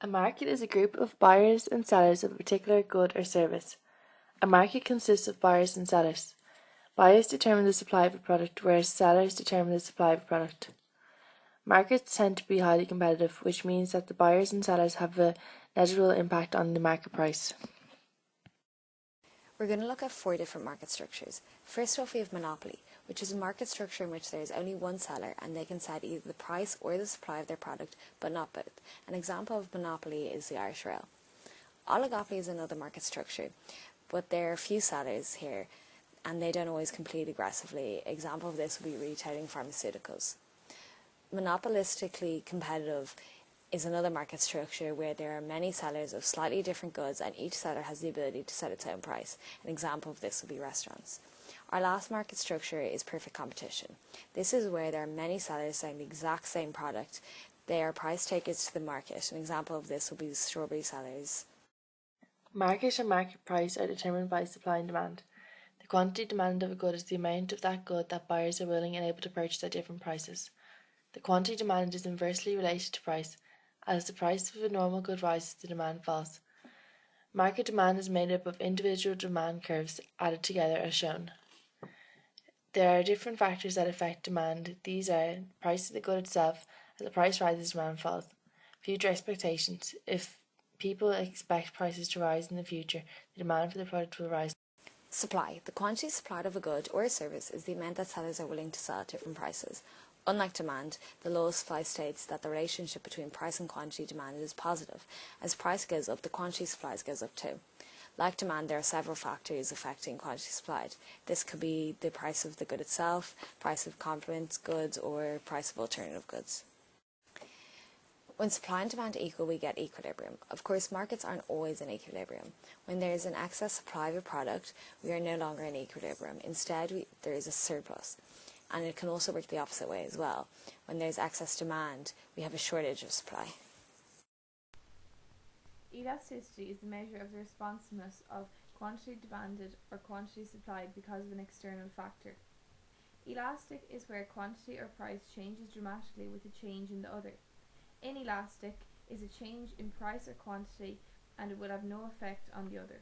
A market is a group of buyers and sellers of a particular good or service. A market consists of buyers and sellers. Buyers determine the supply of a product, whereas sellers determine the supply of a product. Markets tend to be highly competitive, which means that the buyers and sellers have a negligible impact on the market price. We're going to look at 4 different market structures. First off, we have monopoly, which is a market structure in which there is only one seller and they can set either the price or the supply of their product, but not both. An example of monopoly is the Irish Rail. Oligopoly is another market structure, but there are few sellers here and they don't always compete aggressively. Example of this would be retailing pharmaceuticals. Monopolistically competitive is another market structure where there are many sellers of slightly different goods and each seller has the ability to set its own price. An example of this would be restaurants. Our last market structure is perfect competition. This is where there are many sellers selling the exact same product. They are price takers to the market. An example of this would be the strawberry sellers. Market and market price are determined by supply and demand. The quantity demanded of a good is the amount of that good that buyers are willing and able to purchase at different prices. The quantity demanded is inversely related to price. As the price of a normal good rises, the demand falls. Market demand is made up of individual demand curves added together as shown. There are different factors that affect demand. These are the price of the good itself. As the price rises, demand falls. Future expectations. If people expect prices to rise in the future, the demand for the product will rise. Supply. The quantity supplied of a good or a service is the amount that sellers are willing to sell at different prices. Unlike demand, the law of supply states that the relationship between price and quantity demanded is positive. As price goes up, the quantity supplied goes up too. Like demand, there are several factors affecting quantity supplied. This could be the price of the good itself, price of complement goods, or price of alternative goods. When supply and demand equal, we get equilibrium. Of course, markets aren't always in equilibrium. When there is an excess supply of a product, we are no longer in equilibrium. Instead, there is a surplus. And it can also work the opposite way as well. When there's excess demand, we have a shortage of supply. Elasticity is the measure of the responsiveness of quantity demanded or quantity supplied because of an external factor. Elastic is where quantity or price changes dramatically with a change in the other. Inelastic is a change in price or quantity and it will have no effect on the other.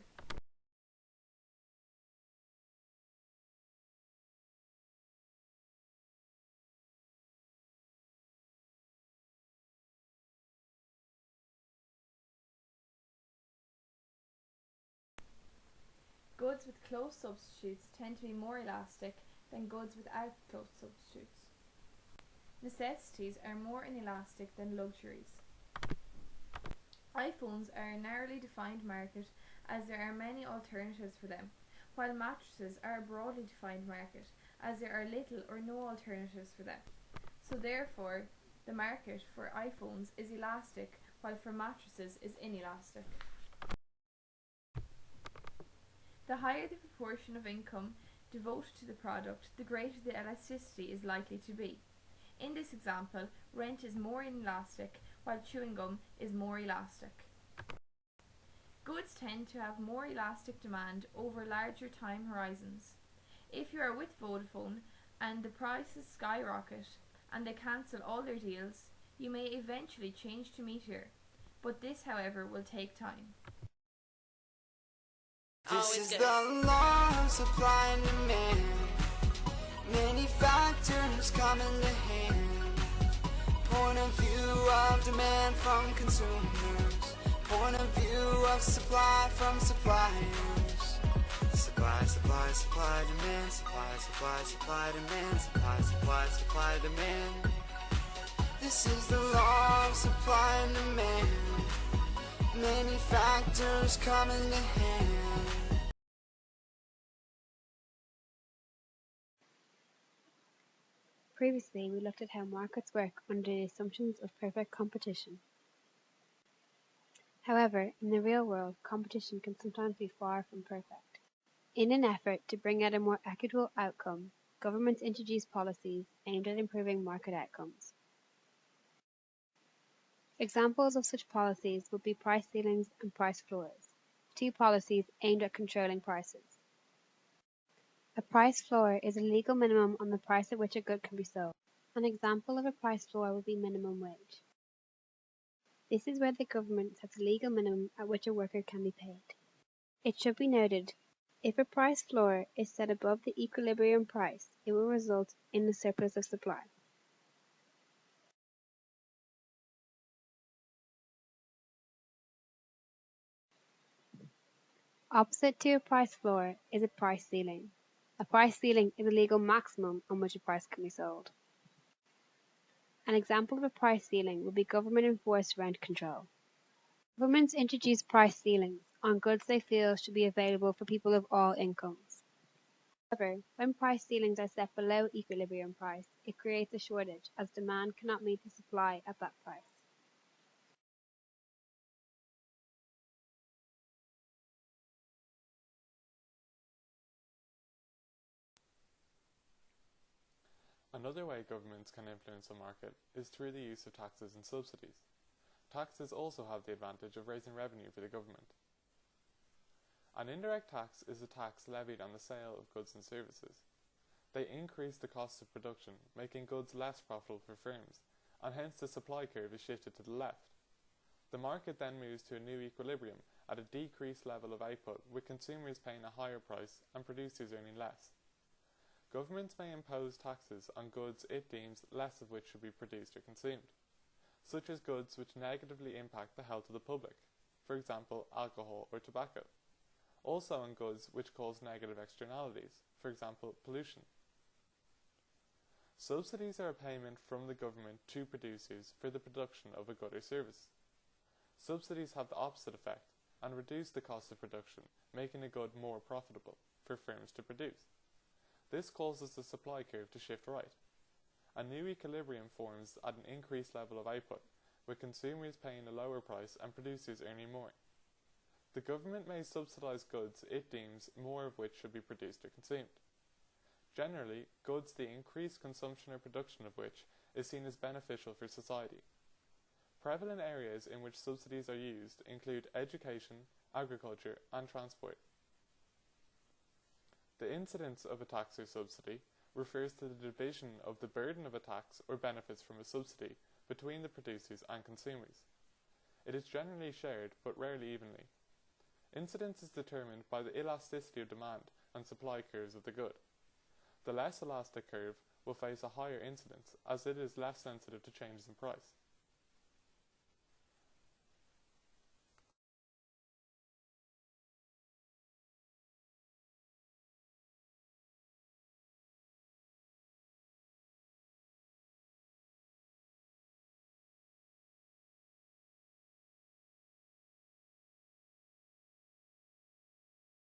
Goods with close substitutes tend to be more elastic than goods without close substitutes. Necessities are more inelastic than luxuries. iPhones are a narrowly defined market as there are many alternatives for them, while mattresses are a broadly defined market as there are little or no alternatives for them. So therefore, the market for iPhones is elastic while for mattresses is inelastic. The higher the proportion of income devoted to the product, the greater the elasticity is likely to be. In this example, rent is more inelastic while chewing gum is more elastic. Goods tend to have more elastic demand over larger time horizons. If you are with Vodafone and the prices skyrocket and they cancel all their deals, you may eventually change to Meteor, but this however will take time. This is the law of supply and demand. Many factors come into hand. Point of view of demand from consumers. Point of view of supply from suppliers. Supply, supply, supply, demand. Supply, supply, supply, demand. Supply, supply, supply, demand. This is the law of supply and demand. Many factors come into hand. Previously, we looked at how markets work under the assumptions of perfect competition. However, in the real world, competition can sometimes be far from perfect. In an effort to bring out a more equitable outcome, governments introduce policies aimed at improving market outcomes. Examples of such policies would be price ceilings and price floors, two policies aimed at controlling prices. A price floor is a legal minimum on the price at which a good can be sold. An example of a price floor would be minimum wage. This is where the government sets a legal minimum at which a worker can be paid. It should be noted, if a price floor is set above the equilibrium price, it will result in a surplus of supply. Opposite to a price floor is a price ceiling. A price ceiling is a legal maximum on which a price can be sold. An example of a price ceiling would be government-enforced rent control. Governments introduce price ceilings on goods they feel should be available for people of all incomes. However, when price ceilings are set below equilibrium price, it creates a shortage as demand cannot meet the supply at that price. Another way governments can influence a market is through the use of taxes and subsidies. Taxes also have the advantage of raising revenue for the government. An indirect tax is a tax levied on the sale of goods and services. They increase the cost of production, making goods less profitable for firms, and hence the supply curve is shifted to the left. The market then moves to a new equilibrium at a decreased level of output, with consumers paying a higher price and producers earning less. Governments may impose taxes on goods it deems less of which should be produced or consumed, such as goods which negatively impact the health of the public, for example alcohol or tobacco. Also on goods which cause negative externalities, for example pollution. Subsidies are a payment from the government to producers for the production of a good or service. Subsidies have the opposite effect and reduce the cost of production, making a good more profitable for firms to produce. This causes the supply curve to shift right. A new equilibrium forms at an increased level of output, with consumers paying a lower price and producers earning more. The government may subsidise goods it deems more of which should be produced or consumed. Generally, goods the increased consumption or production of which is seen as beneficial for society. Prevalent areas in which subsidies are used include education, agriculture, and transport. The incidence of a tax or subsidy refers to the division of the burden of a tax or benefits from a subsidy between the producers and consumers. It is generally shared, but rarely evenly. Incidence is determined by the elasticity of demand and supply curves of the good. The less elastic curve will face a higher incidence, as it is less sensitive to changes in price.